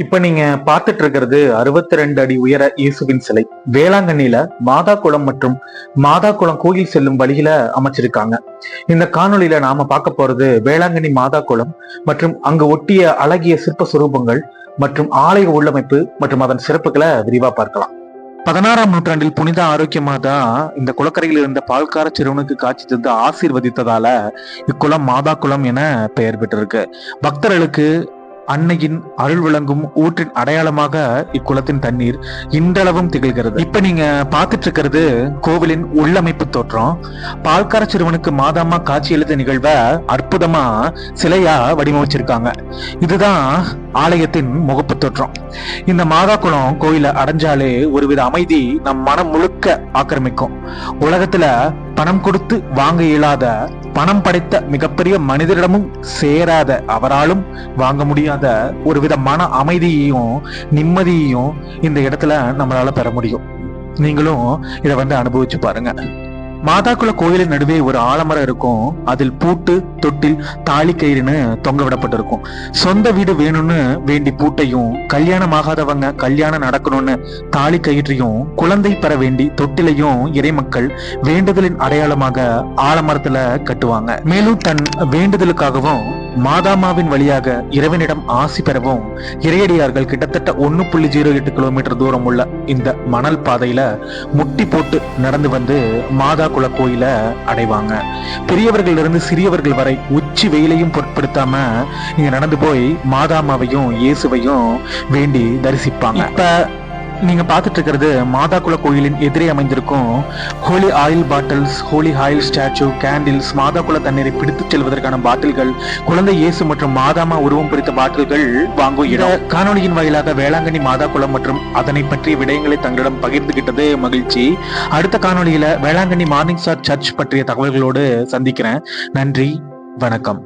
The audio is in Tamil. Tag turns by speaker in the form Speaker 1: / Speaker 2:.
Speaker 1: இப்ப நீங்க பார்த்துட்டு இருக்கிறது 62 அடி உயர இயேசுவின் சிலை. வேளாங்கண்ணில மாதா குளம் மற்றும் மாதா குளம் கோயில் செல்லும் வழியில அமைச்சிருக்காங்க. இந்த காணொளியில நாம பார்க்க போறது வேளாங்கண்ணி மாதா குளம் மற்றும் அங்கு ஒட்டிய அழகிய சிற்ப சுரூபங்கள் மற்றும் ஆலய உள்ளமைப்பு மற்றும் அதன் சிறப்புகளை விரிவா பார்க்கலாம். 16ஆம் நூற்றாண்டில் புனித ஆரோக்கியமாதா இந்த குளக்கரையில் இருந்த பால்கார சிறுவனுக்கு காட்சி தந்து ஆசீர்வதித்ததால இக்குளம் மாதா குளம் என பெயர் பெற்றிருக்கு. பக்தர்களுக்கு அன்னையின் அருள் விளங்கும் ஊற்றின் அடையாளமாக இக்குளத்தின் தண்ணீர் இன்றளவும் திகழ்கிறது. இப்ப நீங்க பார்த்துட்டு இருக்கிறது கோவிலின் உள்ளமைப்பு தோற்றம். பால்கார சிறுவனுக்கு மாதாமா காட்சி எழுத நிகழ்வை அற்புதமா சிலையா வடிவமைச்சிருக்காங்க. இதுதான் ஆலயத்தின் முகப்பு தோற்றம். இந்த மாதா குளம் கோயில அடைஞ்சாலே ஒருவித அமைதி நம் மனம் முழுக்க ஆக்கிரமிக்கும். உலகத்துல பணம் கொடுத்து வாங்க இயலாத, பணம் படைத்த மிகப்பெரிய மனிதரிடமும் சேராத, அவராலும் வாங்க முடியாத ஒருவித மன அமைதியையும் நிம்மதியையும் இந்த இடத்துல நம்மளால பெற முடியும். நீங்களும் இதை அனுபவிச்சு பாருங்க. மாதாக்குள கோயிலின் நடுவே ஒரு ஆலமரம் இருக்கும். அதில் பூட்டு, தொட்டில், தாலி கயிறுன்னு தொங்க விடப்பட்டிருக்கும். சொந்த வீடு வேணும்னு வேண்டி பூட்டையும், கல்யாணம் ஆகாதவங்க கல்யாணம் நடக்கணும்னு தாலி கயிற்றையும், குழந்தை பெற வேண்டி தொட்டிலையும் இறைமக்கள் வேண்டுதலின் அடையாளமாக ஆலமரத்துல கட்டுவாங்க. மேலும் தன் வேண்டுதலுக்காகவும் மாதாமாவின் வழியாக இறைவனிடம் ஆசி பெறவும் இறையடியார்கள் கிட்டத்தட்ட 1.08 கிலோமீட்டர் தூரம் உள்ள இந்த மணல் பாதையில முட்டி போட்டு நடந்து வந்து மாதா குல கோயில அடைவாங்க. பெரியவர்கள் இருந்து சிறியவர்கள் வரை உச்சி வெயிலையும் பொருட்படுத்தாம இங்க நடந்து போய் மாதாமாவையும் இயேசுவையும் வேண்டி தரிசிப்பாங்க. இப்ப நீங்க பார்த்துட்டு இருக்கிறது மாதா குல கோயிலின் எதிரே அமைந்திருக்கும் holy oil bottles, holy oil statue, candles, மாதா குல தண்ணீரை பிடித்து செல்வதற்கான பாட்டில்கள், குழந்தை இயேசு மற்றும் மாதாமா உருவம் பொறித்த பாட்டில்கள் வாங்கும் இடம். காணொலியின் வாயிலாக வேளாங்கண்ணி மாதா குளம் மற்றும் அதனை பற்றிய விடயங்களை தங்களிடம் பகிர்ந்துகிட்டது மகிழ்ச்சி. அடுத்த காணொலியில வேளாங்கண்ணி மார்னிங் ஸ்டார் சர்ச் பற்றிய தகவல்களோடு சந்திக்கிறேன். நன்றி, வணக்கம்.